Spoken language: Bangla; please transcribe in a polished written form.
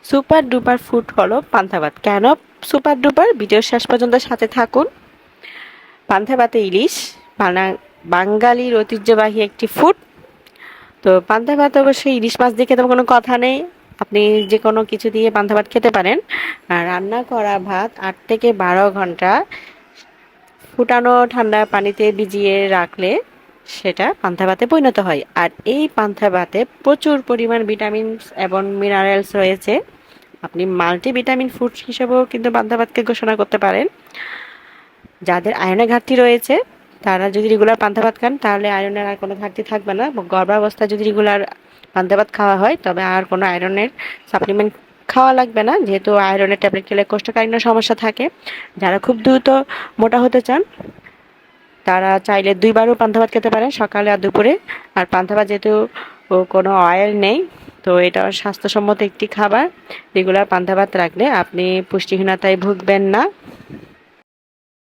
সুপার ডুপার ফুড হলো পান্তা ভাত। কেন সুপার ডুপার? ভিডিওর শেষ পর্যন্ত সাথে থাকুন। পান্তা ভাতে ইলিশ বাঙালির ঐতিহ্যবাহী একটি ফুড। তো পান্তা ভাত অবশ্যই ইলিশ মাছ দিয়ে খেতে কোনো কথা নেই। আপনি যে কোনো কিছু দিয়ে পান্তা ভাত খেতে পারেন। আর রান্না করা ভাত 8 থেকে 12 ঘন্টা ফুটানো ঠান্ডা পানিতে ভিজিয়ে রাখলে সেটা পান্তা ভাতে পরিণত হয়। আর এই পান্তা ভাতে প্রচুর পরিমাণ ভিটামিনস এবং মিনারেলস রয়েছে। আপনি মাল্টিভিটামিন ফুড হিসেবেও কিন্তু পান্তা ভাতকে ঘোষণা করতে পারেন। যাদের আয়রনের ঘাটতি রয়েছে তারা যদি রেগুলার পান্তা ভাত খান তাহলে আয়রনের আর কোনো ঘাটতি থাকবে না। গর্ভাবস্থায় যদি রেগুলার পান্তা ভাত খাওয়া হয় তবে আর কোনো আয়রনের সাপ্লিমেন্ট খাওয়া লাগবে না, যেহেতু আয়রনের ট্যাবলেট খেলে কোষ্ঠকাঠিন্য সমস্যা থাকে। যারা খুব দ্রুত মোটা হতে চান তারা চাইলে 2বারও পান্তা ভাত খেতে পারেন, সকালে আর দুপুরে। আর পান্তা ভাত যেহেতু কোনো অয়েল নেই, তো এটা স্বাস্থ্যসম্মত একটি খাবার। রেগুলার পান্তা ভাত রাখলে আপনি পুষ্টিহীনতায় ভুগবেন না।